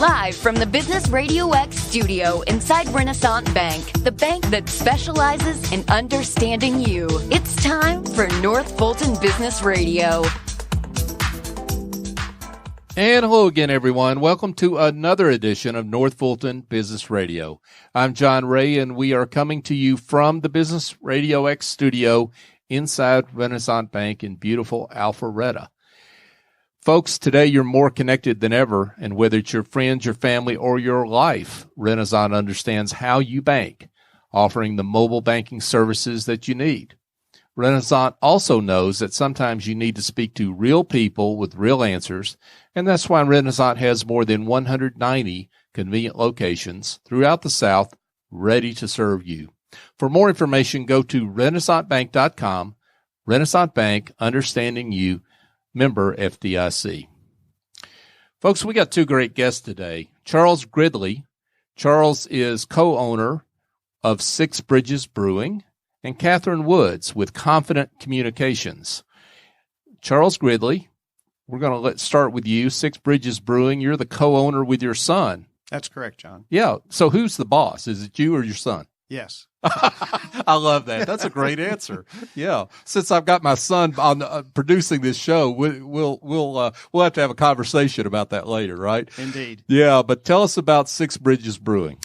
Live from the Business RadioX studio inside Renaissance Bank, the bank that specializes in understanding you. It's time for North Fulton Business Radio. And hello again, everyone. Welcome to another edition of North Fulton Business Radio. I'm John Ray, and we are coming to you from the Business RadioX studio inside Renaissance Bank in beautiful Alpharetta. Folks, today you're more connected than ever, and whether it's your friends, your family, or your life, Renaissance understands how you bank, offering the mobile banking services that you need. Renaissance also knows that sometimes you need to speak to real people with real answers, and that's why Renaissance has more than 190 convenient locations throughout the South ready to serve you. For more information, go to renaissancebank.com. Renaissance Bank, understanding you, member FDIC. Folks, we got two great guests today. Charles Gridley. Charles is co-owner of Bridges Brewing, and Kathryn Woods with Confident Communications. Charles Gridley, we're going to start with you. Bridges Brewing, you're the co-owner with your son. That's correct, John. Yeah. So who's the boss? Is it you or your son? Yes. I love that. That's a great answer. Yeah. Since I've got my son on producing this show, we'll have to have a conversation about that later, right? Indeed. Yeah. But tell us about Bridges Brewing.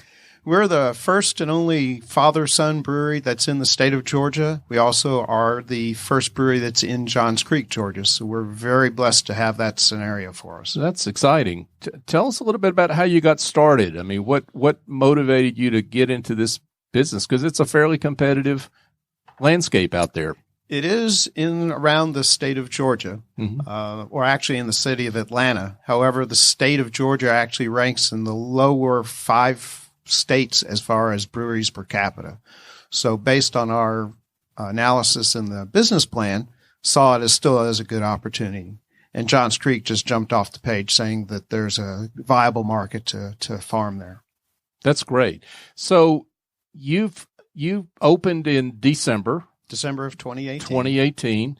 We're the first and only father-son brewery that's in the state of Georgia. We also are the first brewery that's in Johns Creek, Georgia. So we're very blessed to have that scenario for us. That's exciting. Tell us a little bit about how you got started. I mean, what motivated you to get into this business? Because it's a fairly competitive landscape out there. It is in around the state of Georgia, or actually in the city of Atlanta. However, the state of Georgia actually ranks in the lower 5 states as far as breweries per capita. So based on our analysis in the business plan, saw it as still as a good opportunity. And Johns Creek just jumped off the page saying that there's a viable market to farm there. That's great. So you opened in December of 2018. 2018.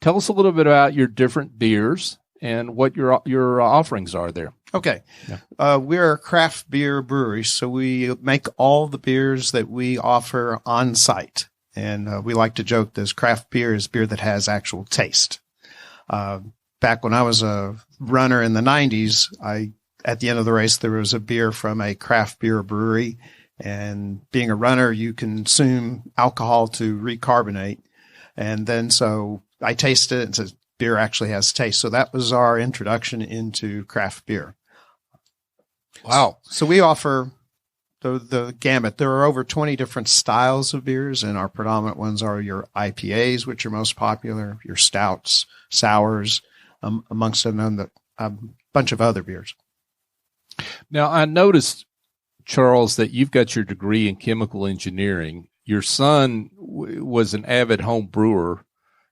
Tell us a little bit about your different beers and what your offerings are there. Okay. Yeah. We're a craft beer brewery, so we make all the beers that we offer on site. And we like to joke that craft beer is beer that has actual taste. Back when I was a runner in the 90s, at the end of the race, there was a beer from a craft beer brewery. And being a runner, you consume alcohol to recarbonate. And then so I tasted it and said, beer actually has taste. So that was our introduction into craft beer. Wow. So we offer the gamut. There are over 20 different styles of beers, and our predominant ones are your IPAs, which are most popular, your stouts, sours, amongst them, a bunch of other beers. Now, I noticed, Charles, that you've got your degree in chemical engineering. Your son was an avid home brewer.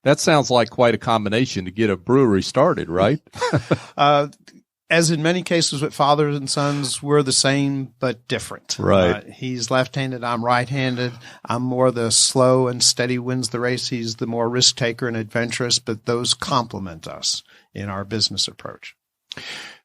That sounds like quite a combination to get a brewery started, right? As in many cases with fathers and sons, we're the same but different. Right. He's left-handed. I'm right-handed. I'm more the slow and steady wins the race. He's the more risk-taker and adventurous, but those complement us in our business approach.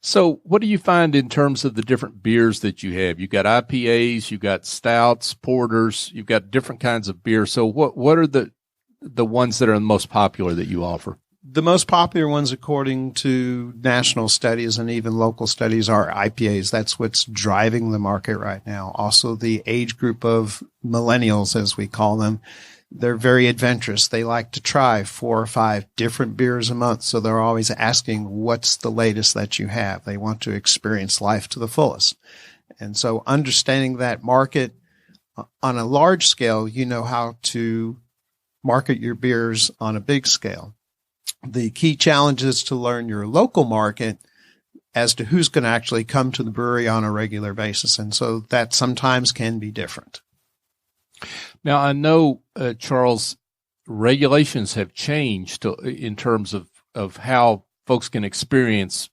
So what do you find in terms of the different beers that you have? You've got IPAs, you've got stouts, porters, you've got different kinds of beer. So what are the ones that are the most popular that you offer? The most popular ones, according to national studies and even local studies, are IPAs. That's what's driving the market right now. Also, the age group of millennials, as we call them, they're very adventurous. They like to try 4 or 5 different beers a month. So they're always asking, what's the latest that you have? They want to experience life to the fullest. And so understanding that market on a large scale, you know how to market your beers on a big scale. The key challenge is to learn your local market as to who's going to actually come to the brewery on a regular basis. And so that sometimes can be different. Now, I know, Charles, regulations have changed in terms of how folks can experience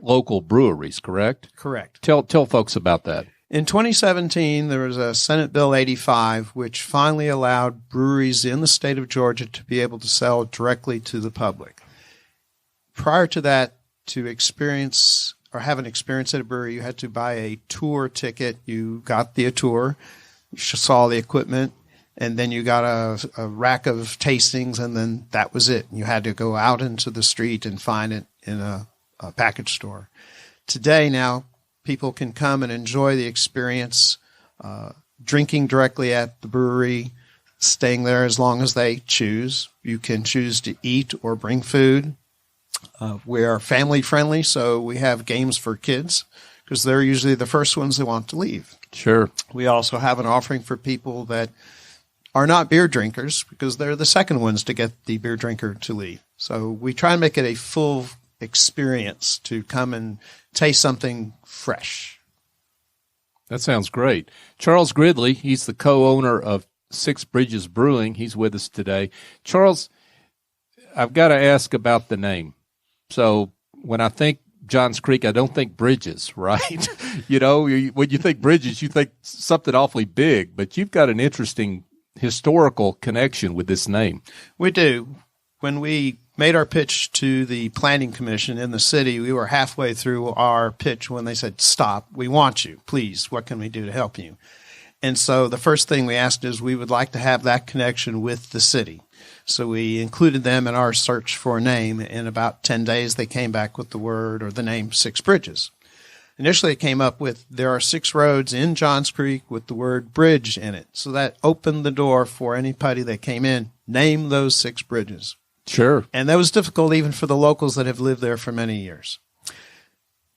local breweries, correct? Correct. Tell folks about that. In 2017, there was a Senate Bill 85, which finally allowed breweries in the state of Georgia to be able to sell directly to the public. Prior to that, to experience or have an experience at a brewery, you had to buy a tour ticket. You got the tour, you saw the equipment, and then you got a rack of tastings, and then that was it. You had to go out into the street and find it in a package store. Today, now, people can come and enjoy the experience, drinking directly at the brewery, staying there as long as they choose. You can choose to eat or bring food. We are family friendly, so we have games for kids because they're usually the first ones that want to leave. Sure. We also have an offering for people that are not beer drinkers because they're the second ones to get the beer drinker to leave. So we try and make it a full experience to come and taste something fresh. That sounds great. Charles Gridley, he's the co-owner of Bridges Brewing. He's with us today. Charles, I've got to ask about the name. So when I think Johns Creek, I don't think Bridges, right? When you think Bridges, you think something awfully big, but you've got an interesting historical connection with this name. We do. When we made our pitch to the planning commission in the city, we were halfway through our pitch when they said, "Stop, we want you, please, what can we do to help you?" And so the first thing we asked is we would like to have that connection with the city. So we included them in our search for a name. In about 10 days, they came back with the word or the name Six Bridges. Initially, it came up with, there are 6 roads in Johns Creek with the word bridge in it. So that opened the door for anybody that came in, name those 6 bridges. Sure. And that was difficult even for the locals that have lived there for many years.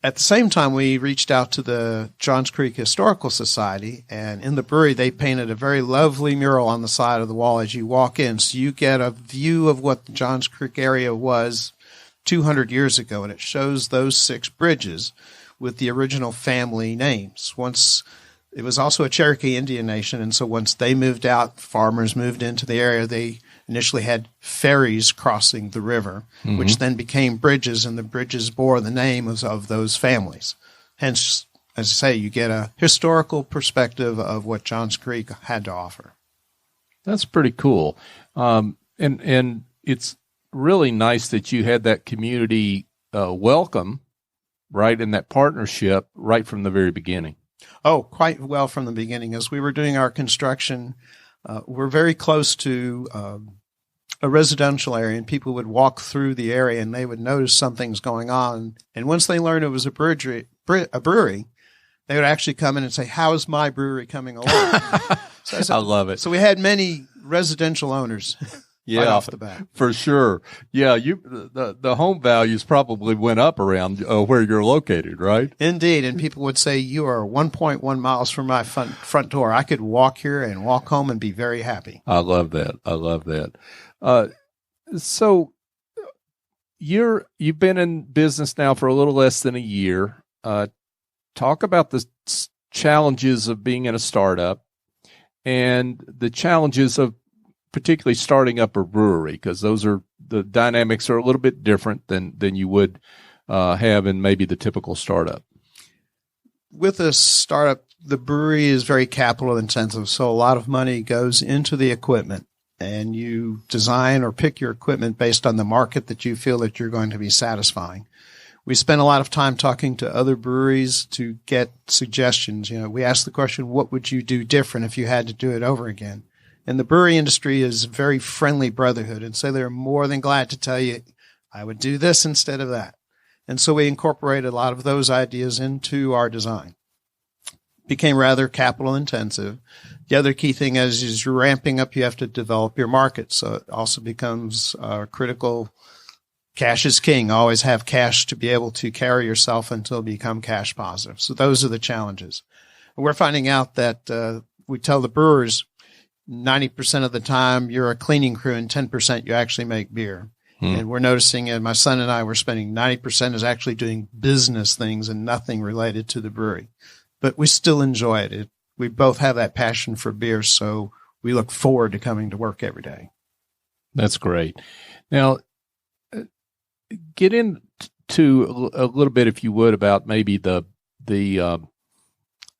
At the same time, we reached out to the Johns Creek Historical Society, and in the brewery, they painted a very lovely mural on the side of the wall as you walk in. So you get a view of what the Johns Creek area was 200 years ago, and it shows those 6 bridges with the original family names. It was also a Cherokee Indian nation, and so once they moved out, farmers moved into the area, they initially had ferries crossing the river, which then became bridges, and the bridges bore the names of those families. Hence, as I say, you get a historical perspective of what Johns Creek had to offer. That's pretty cool. And it's really nice that you had that community welcome, right, and that partnership right from the very beginning. Oh, quite well from the beginning. As we were doing our construction, we're very close to a residential area, and people would walk through the area and they would notice something's going on. And once they learned it was a brewery, they would actually come in and say, "How's my brewery coming along?" I love it. So we had many residential owners right off the bat. For sure. Yeah, the home values probably went up around where you're located, right? Indeed, and people would say, "You are 1.1 miles from my front door. I could walk here and walk home and be very happy." I love that. So you've been in business now for a little less than a year. Talk about the challenges of being in a startup and the challenges of particularly starting up a brewery, because the dynamics are a little bit different than you would have in maybe the typical startup. With a startup, the brewery is very capital intensive, so a lot of money goes into the equipment, and you design or pick your equipment based on the market that you feel that you're going to be satisfying. We spend a lot of time talking to other breweries to get suggestions. We ask the question, what would you do different if you had to do it over again? And the brewery industry is a very friendly brotherhood, and so they're more than glad to tell you, I would do this instead of that. And so we incorporated a lot of those ideas into our design. Became rather capital intensive. The other key thing is you're ramping up, you have to develop your market. So it also becomes critical. Cash is king. Always have cash to be able to carry yourself until you become cash positive. So those are the challenges. And we're finding out that we tell the brewers 90% of the time you're a cleaning crew and 10% you actually make beer. And we're noticing, and my son and I were spending 90% is actually doing business things and nothing related to the brewery. But we still enjoy it. We both have that passion for beer, so we look forward to coming to work every day. That's great. Now, get into a little bit, if you would, about maybe the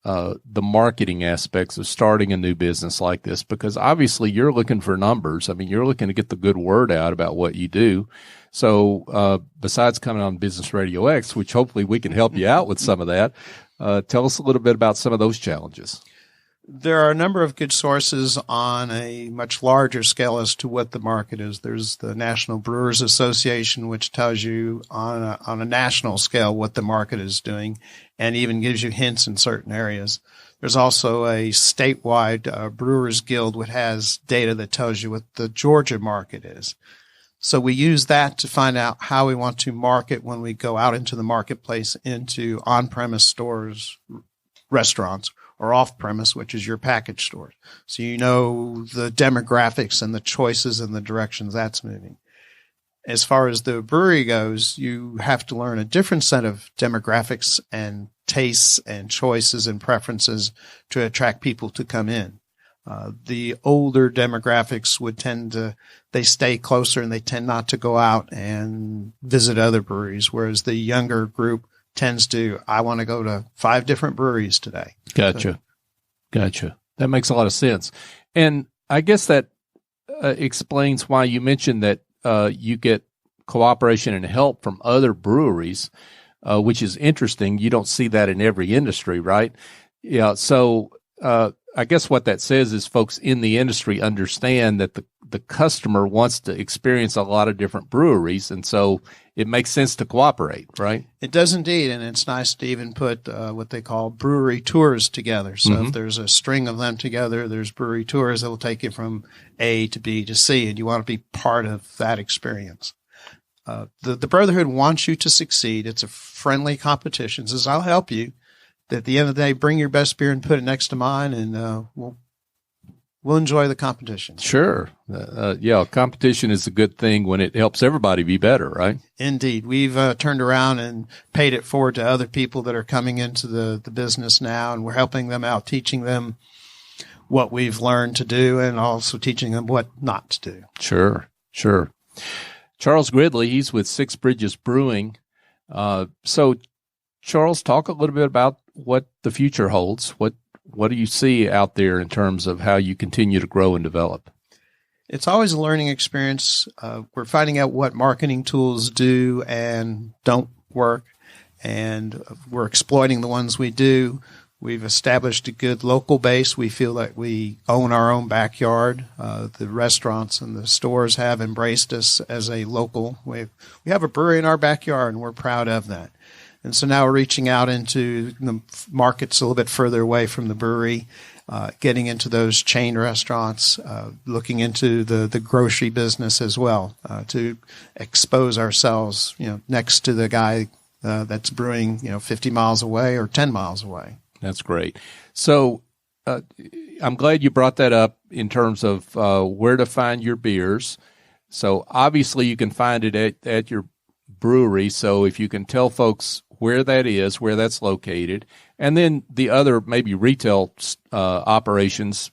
the marketing aspects of starting a new business like this? Because obviously you're looking for numbers. I mean, you're looking to get the good word out about what you do. So besides coming on Business RadioX, which hopefully we can help you out with some of that, tell us a little bit about some of those challenges. There are a number of good sources on a much larger scale as to what the market is. There's the National Brewers Association, which tells you on a national scale what the market is doing and even gives you hints in certain areas. There's also a statewide Brewers Guild, which has data that tells you what the Georgia market is. So we use that to find out how we want to market when we go out into the marketplace, into on-premise stores, restaurants, or off-premise, which is your package stores. So you know the demographics and the choices and the directions that's moving. As far as the brewery goes, you have to learn a different set of demographics and tastes and choices and preferences to attract people to come in. The older demographics would they stay closer and they tend not to go out and visit other breweries, whereas the younger group tends to, I want to go to 5 different breweries today. Gotcha. That makes a lot of sense. And I guess that explains why you mentioned that you get cooperation and help from other breweries, which is interesting. You don't see that in every industry, right? Yeah. So I guess what that says is folks in the industry understand that the customer wants to experience a lot of different breweries, and so it makes sense to cooperate, right? It does indeed, and it's nice to even put what they call brewery tours together. So if there's a string of them together, there's brewery tours that will take you from A to B to C, and you want to be part of that experience. The Brotherhood wants you to succeed. It's a friendly competition. It says, I'll help you. At the end of the day, bring your best beer and put it next to mine, and we'll enjoy the competition. Sure. Competition is a good thing when it helps everybody be better, right? Indeed. We've turned around and paid it forward to other people that are coming into the business now, and we're helping them out, teaching them what we've learned to do and also teaching them what not to do. Sure. Charles Gridley, he's with Six Bridges Brewing. So, Charles, talk a little bit about what the future holds. What do you see out there in terms of how you continue to grow and develop? It's always a learning experience. We're finding out what marketing tools do and don't work, and we're exploiting the ones we do. We've established a good local base. We feel like we own our own backyard. The restaurants and the stores have embraced us as a local. We have a brewery in our backyard, and we're proud of that. And so now we're reaching out into the markets a little bit further away from the brewery, getting into those chain restaurants, looking into the grocery business as well, to expose ourselves, next to the guy that's brewing, 50 miles away or 10 miles away. That's great. So I'm glad you brought that up in terms of where to find your beers. So obviously you can find it at your brewery. So if you can tell folks where that is, where that's located, and then the other maybe retail operations,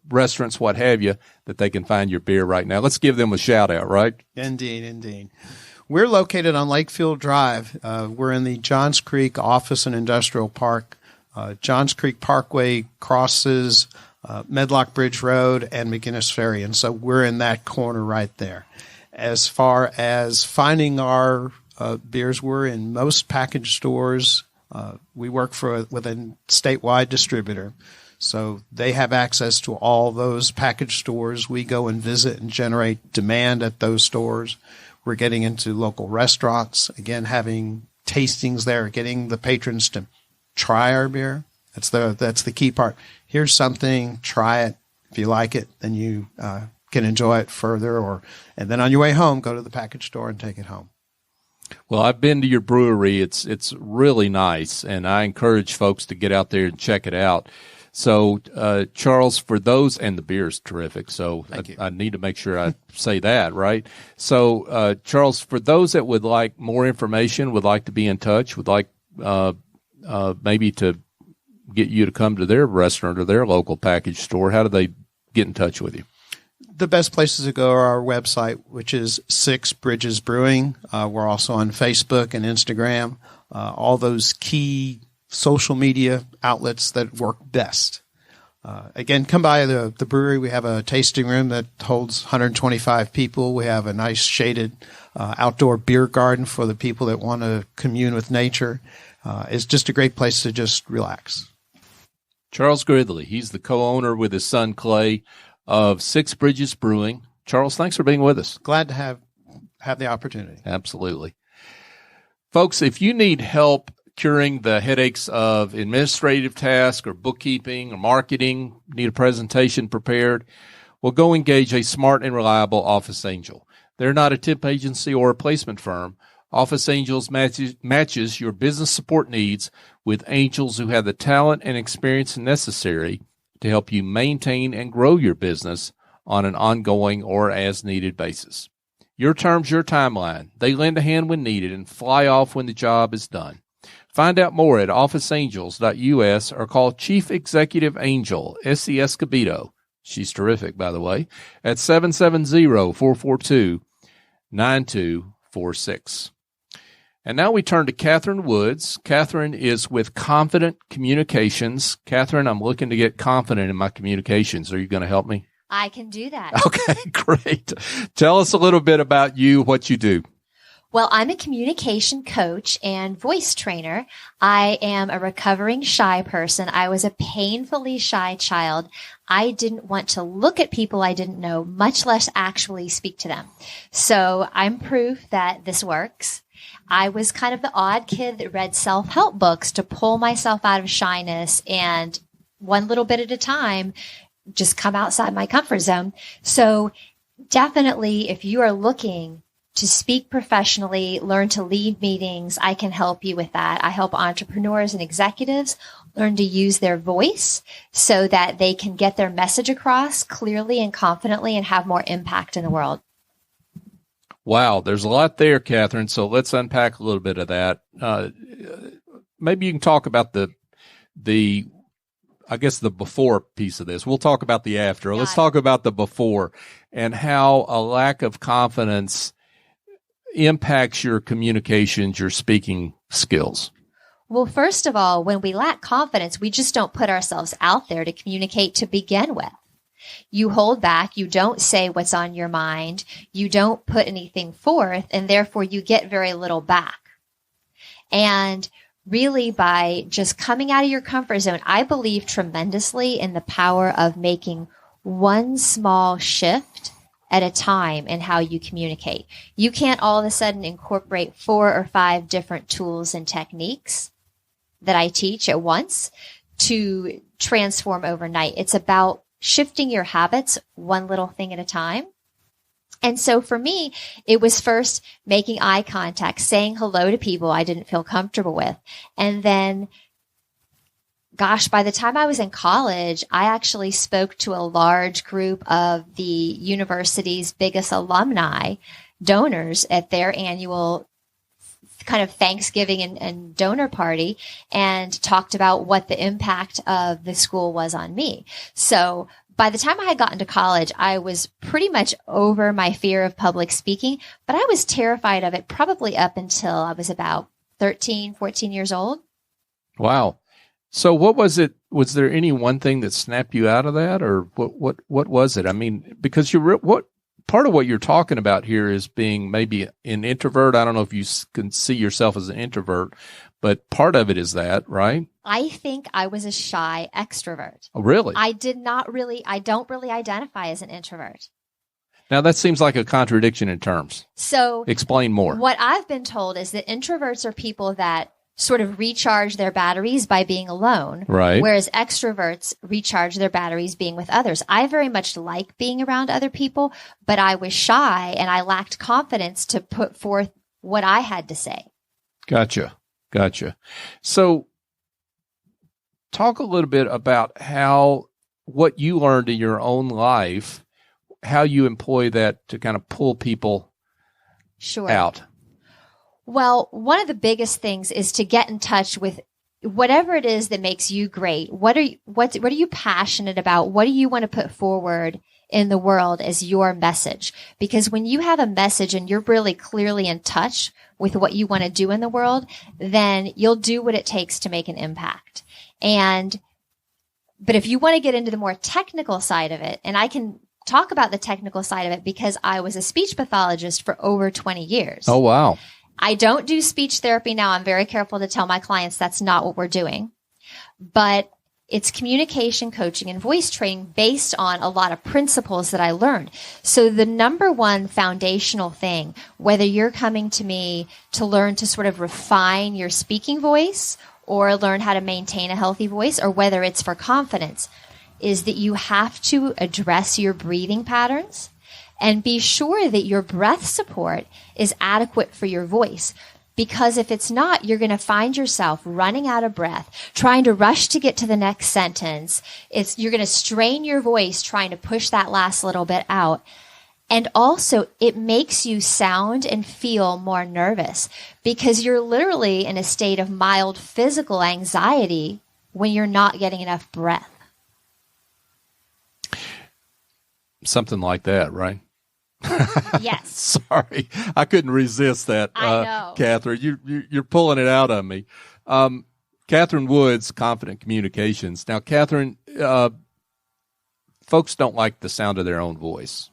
restaurants, what have you, that they can find your beer right now. Let's give them a shout out, right? Indeed. We're located on Lakefield Drive. We're in the Johns Creek Office and Industrial Park. Johns Creek Parkway crosses Medlock Bridge Road and McGinnis Ferry, and so we're in that corner right there. As far as finding our beers, we're in most package stores. We work with a statewide distributor, so they have access to all those package stores. We go and visit and generate demand at those stores. We're getting into local restaurants, again, having tastings there, getting the patrons to try our beer. That's the key part. Here's something, try it. If you like it, then you can enjoy it further, and then on your way home, go to the package store and take it home. Well, I've been to your brewery. It's really nice, and I encourage folks to get out there and check it out. So, Charles, for those, and the beer is terrific, so I need to make sure I say that, right? So, Charles, for those that would like more information, would like to be in touch, would like maybe to get you to come to their restaurant or their local package store, how do they get in touch with you? The best places to go are our website, which is Six Bridges Brewing. We're also on Facebook and Instagram. All those key social media outlets that work best. Again, come by the brewery. We have a tasting room that holds 125 people. We have a nice shaded outdoor beer garden for the people that want to commune with nature. It's just a great place to just relax. Charles Gridley, he's the co-owner with his son Clay of Six Bridges Brewing. Charles, thanks for being with us. Glad to have the opportunity. Absolutely. Folks, if you need help curing the headaches of administrative tasks or bookkeeping or marketing, need a presentation prepared, well, go engage a smart and reliable office angel. They're not a tip agency or a placement firm. Office Angels matches your business support needs with angels who have the talent and experience necessary to help you maintain and grow your business on an ongoing or as-needed basis. Your terms, your timeline. They lend a hand when needed and fly off when the job is done. Find out more at officeangels.us or call Chief Executive Angel, Essie Escobedo. She's terrific, by the way, at 770-442-9246. And now we turn to Kathryn Woods. Kathryn is with Confident Communications. Kathryn, I'm looking to get confident in my communications. Are you going to help me? I can do that. Okay, great. Tell us a little bit about you, what you do. Well, I'm a communication coach and voice trainer. I am a recovering shy person. I was a painfully shy child. I didn't want to look at people I didn't know, much less actually speak to them. So I'm proof that this works. I was kind of the odd kid that read self-help books to pull myself out of shyness and one little bit at a time, just come outside my comfort zone. So definitely, if you are looking to speak professionally, learn to lead meetings, I can help you with that. I help entrepreneurs and executives learn to use their voice so that they can get their message across clearly and confidently and have more impact in the world. Wow, there's a lot there, Kathryn. So let's unpack a little bit of that. Maybe you can talk about the before piece of this. We'll talk about the after. Let's talk about the before and how a lack of confidence impacts your communications, your speaking skills. Well, first of all, when we lack confidence, we just don't put ourselves out there to communicate to begin with. You hold back, you don't say what's on your mind, you don't put anything forth, and therefore you get very little back. And really, by just coming out of your comfort zone, I believe tremendously in the power of making one small shift at a time in how you communicate. You can't all of a sudden incorporate 4 or 5 different tools and techniques that I teach at once to transform overnight. It's about shifting your habits one little thing at a time. And so for me, it was first making eye contact, saying hello to people I didn't feel comfortable with. And then, gosh, by the time I was in college, I actually spoke to a large group of the university's biggest alumni donors at their annual kind of Thanksgiving and donor party and talked about what the impact of the school was on me. So by the time I had gotten to college, I was pretty much over my fear of public speaking, but I was terrified of it probably up until I was about 13, 14 years old. Wow. So what was it? Was there any one thing that snapped you out of that, or what was it? I mean, because part of what you're talking about here is being maybe an introvert. I don't know if you can see yourself as an introvert, but part of it is that, right? I think I was a shy extrovert. Oh, really? I don't really identify as an introvert. Now that seems like a contradiction in terms. So explain more. What I've been told is that introverts are people that sort of recharge their batteries by being alone. Right. Whereas extroverts recharge their batteries being with others. I very much like being around other people, but I was shy and I lacked confidence to put forth what I had to say. Gotcha. So talk a little bit about what you learned in your own life, how you employ that to kind of pull people out. Well, one of the biggest things is to get in touch with whatever it is that makes you great. What are you passionate about? What do you want to put forward in the world as your message? Because when you have a message and you're really clearly in touch with what you want to do in the world, then you'll do what it takes to make an impact. But if you want to get into the more technical side of it, and I can talk about the technical side of it because I was a speech pathologist for over 20 years. Oh, wow. I don't do speech therapy now. I'm very careful to tell my clients that's not what we're doing. But it's communication coaching and voice training based on a lot of principles that I learned. So the number one foundational thing, whether you're coming to me to learn to sort of refine your speaking voice or learn how to maintain a healthy voice, or whether it's for confidence, is that you have to address your breathing patterns and be sure that your breath support is adequate for your voice. Because if it's not, you're going to find yourself running out of breath, trying to rush to get to the next sentence. You're going to strain your voice trying to push that last little bit out. And also, it makes you sound and feel more nervous because you're literally in a state of mild physical anxiety when you're not getting enough breath. Something like that, right? Yes. Sorry, I couldn't resist that. I know. Kathryn, you're pulling it out of me. Kathryn Woods, Confident Communications. Now, Kathryn, folks don't like the sound of their own voice.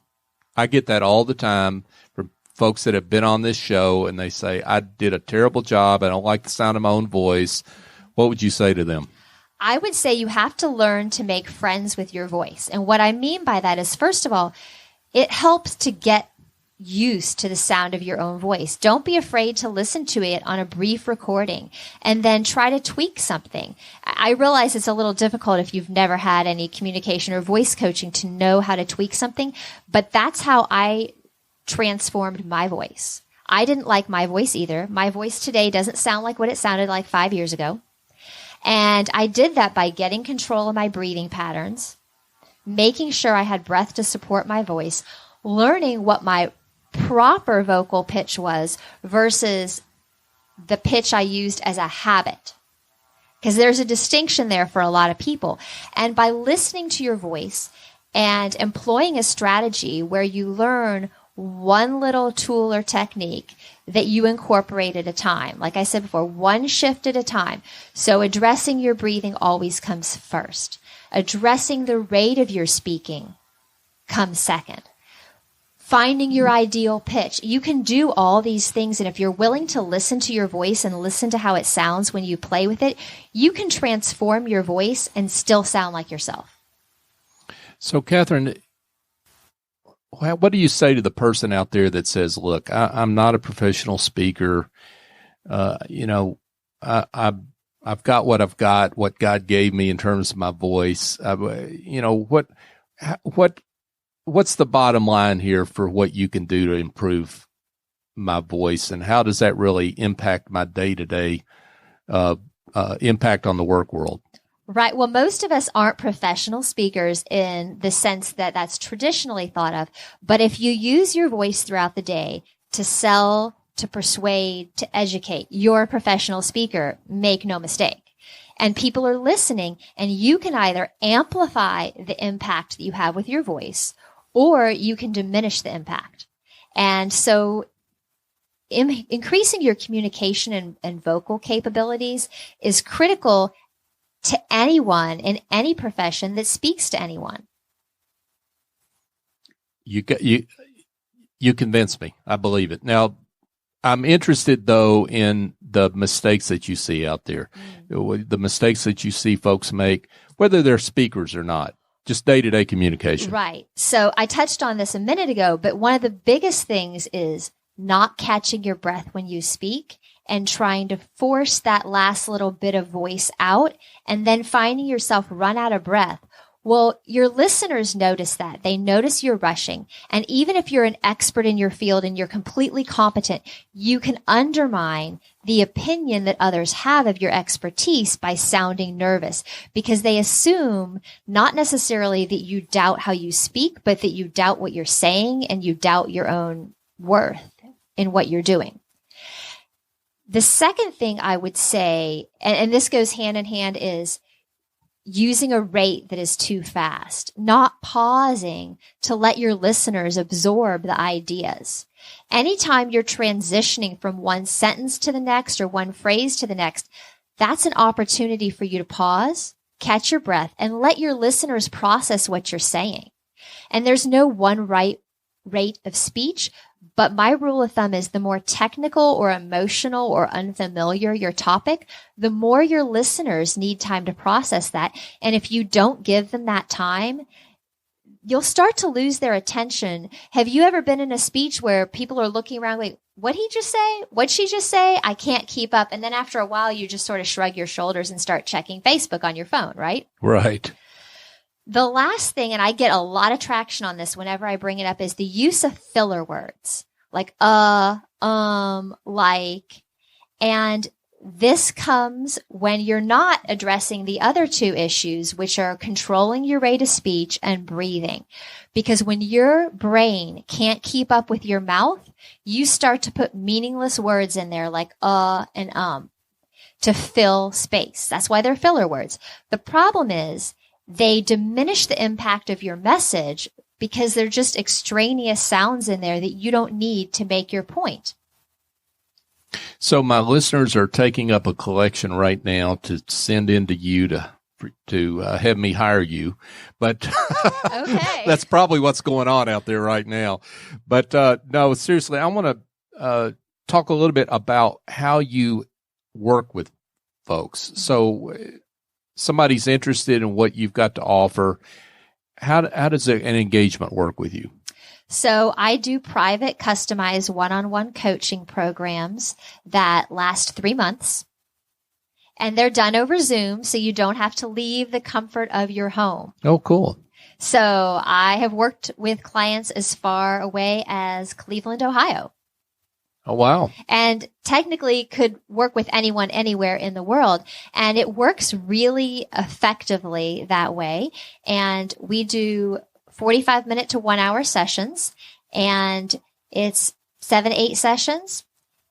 I get that all the time from folks that have been on this show, and they say, I did a terrible job. I don't like the sound of my own voice. What would you say to them? I would say you have to learn to make friends with your voice. And what I mean by that is, first of all, it helps to get used to the sound of your own voice. Don't be afraid to listen to it on a brief recording and then try to tweak something. I realize it's a little difficult if you've never had any communication or voice coaching to know how to tweak something, but that's how I transformed my voice. I didn't like my voice either. My voice today doesn't sound like what it sounded like 5 years ago. And I did that by getting control of my breathing patterns, making sure I had breath to support my voice, learning what my proper vocal pitch was versus the pitch I used as a habit. Because there's a distinction there for a lot of people. And by listening to your voice and employing a strategy where you learn one little tool or technique that you incorporate at a time. Like I said before, one shift at a time. So addressing your breathing always comes first. Addressing the rate of your speaking comes second. Finding your ideal pitch. You can do all these things, and if you're willing to listen to your voice and listen to how it sounds when you play with it, you can transform your voice and still sound like yourself. So, Kathryn, what do you say to the person out there that says, look, I'm not a professional speaker. I've got what I've got, what God gave me in terms of my voice. What's the bottom line here for what you can do to improve my voice, and how does that really impact my day-to-day impact on the work world? Right. Well, most of us aren't professional speakers in the sense that that's traditionally thought of. But if you use your voice throughout the day to sell, to persuade, to educate, you're a professional speaker. Make no mistake. And people are listening, and you can either amplify the impact that you have with your voice, or you can diminish the impact. And so increasing your communication and vocal capabilities is critical to anyone in any profession that speaks to anyone. You convinced me. I believe it. Now, I'm interested, though, in the mistakes that you see out there, the mistakes that you see folks make, whether they're speakers or not, just day-to-day communication. Right. So I touched on this a minute ago, but one of the biggest things is not catching your breath when you speak and trying to force that last little bit of voice out and then finding yourself run out of breath. Well, your listeners notice that. They notice you're rushing. And even if you're an expert in your field and you're completely competent, you can undermine the opinion that others have of your expertise by sounding nervous, because they assume not necessarily that you doubt how you speak, but that you doubt what you're saying and you doubt your own worth in what you're doing. The second thing I would say, and this goes hand in hand, is using a rate that is too fast, not pausing to let your listeners absorb the ideas. Anytime you're transitioning from one sentence to the next or one phrase to the next, that's an opportunity for you to pause, catch your breath, and let your listeners process what you're saying. And there's no one right rate of speech, but my rule of thumb is the more technical or emotional or unfamiliar your topic, the more your listeners need time to process that. And if you don't give them that time, you'll start to lose their attention. Have you ever been in a speech where people are looking around like, what'd he just say? What'd she just say? I can't keep up. And then after a while, you just sort of shrug your shoulders and start checking Facebook on your phone, right? Right. The last thing, and I get a lot of traction on this whenever I bring it up, is the use of filler words like, like, and this comes when you're not addressing the other two issues, which are controlling your rate of speech and breathing. Because when your brain can't keep up with your mouth, you start to put meaningless words in there like and to fill space. That's why they're filler words. The problem is they diminish the impact of your message because they're just extraneous sounds in there that you don't need to make your point. So my listeners are taking up a collection right now to send in to you to have me hire you, but okay. That's probably what's going on out there right now. But no, seriously, I want to talk a little bit about how you work with folks. So somebody's interested in what you've got to offer. How does an engagement work with you? So I do private, customized one-on-one coaching programs that last 3 months. And they're done over Zoom, so you don't have to leave the comfort of your home. Oh, cool. So I have worked with clients as far away as Cleveland, Ohio. Oh, wow. And technically could work with anyone anywhere in the world. And it works really effectively that way. And we do 45-minute to 1 hour sessions, and it's 7 to 8 sessions.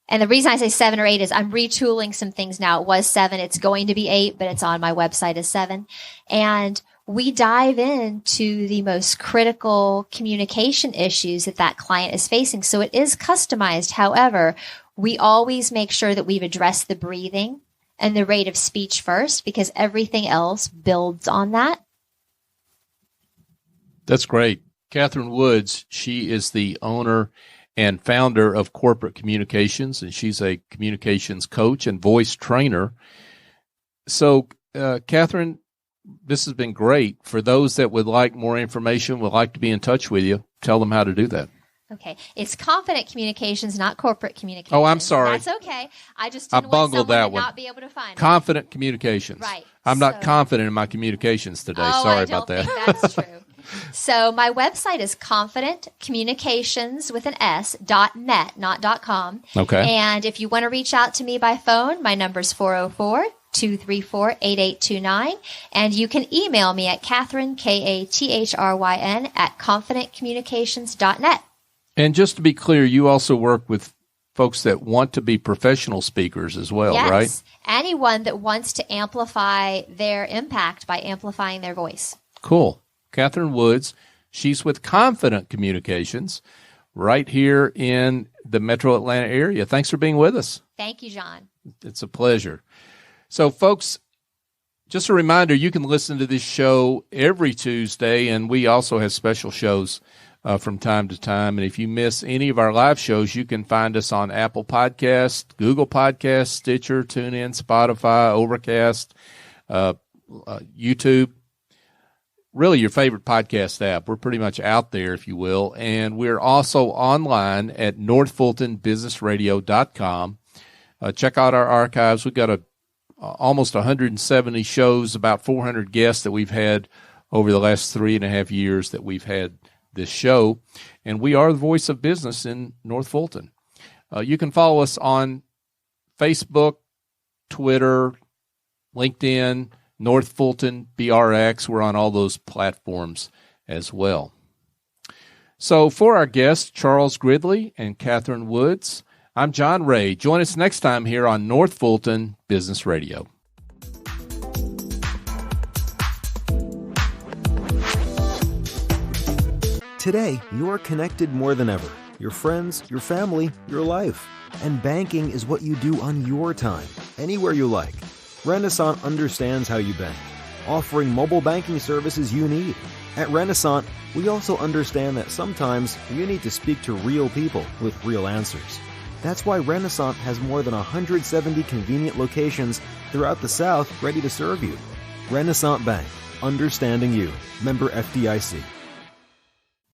And the reason I say 7 or 8 is I'm retooling some things now. It was 7. It's going to be 8, but it's on my website as 7. And we dive into the most critical communication issues that client is facing. So it is customized. However, we always make sure that we've addressed the breathing and the rate of speech first, because everything else builds on that. That's great. Kathryn Woods, she is the owner and founder of Corporate Communications, and she's a communications coach and voice trainer. So, Kathryn, this has been great. For those that would like more information, would like to be in touch with you, tell them how to do that. Okay. It's confident communications, not corporate communications. Oh, I'm sorry. That's okay. I just didn't want bungled someone that to one. not be able to find it. Confident communications. Right. I'm not confident in my communications today. Sorry about that. I don't think that's true. So my website is confidentcommunications with an S.net, not .com. Okay. And if you want to reach out to me by phone, my number is 404-234-8829. And you can email me at Kathryn, Kathryn, at confidentcommunications.net. And just to be clear, you also work with folks that want to be professional speakers as well, yes. right? Anyone that wants to amplify their impact by amplifying their voice. Cool. Kathryn Woods, she's with Confident Communications right here in the Metro Atlanta area. Thanks for being with us. Thank you, John. It's a pleasure. So, folks, just a reminder, you can listen to this show every Tuesday, and we also have special shows from time to time. And if you miss any of our live shows, you can find us on Apple Podcasts, Google Podcasts, Stitcher, TuneIn, Spotify, Overcast, YouTube. Really your favorite podcast app. We're pretty much out there, if you will. And we're also online at northfultonbusinessradio.com. Check out our archives. We've got almost 170 shows, about 400 guests that we've had over the last 3.5 years that we've had this show. And we are the voice of business in North Fulton. You can follow us on Facebook, Twitter, LinkedIn, North Fulton BRX. We're on all those platforms as well. So for our guests, Charles Gridley and Kathryn Woods, I'm John Ray. Join us next time here on North Fulton Business Radio. Today, you're connected more than ever. Your friends, your family, your life. And banking is what you do on your time, anywhere you like. Renaissance understands how you bank, offering mobile banking services you need. At Renaissance, we also understand that sometimes you need to speak to real people with real answers. That's why Renaissance has more than 170 convenient locations throughout the South ready to serve you. Renaissance Bank, understanding you. Member FDIC.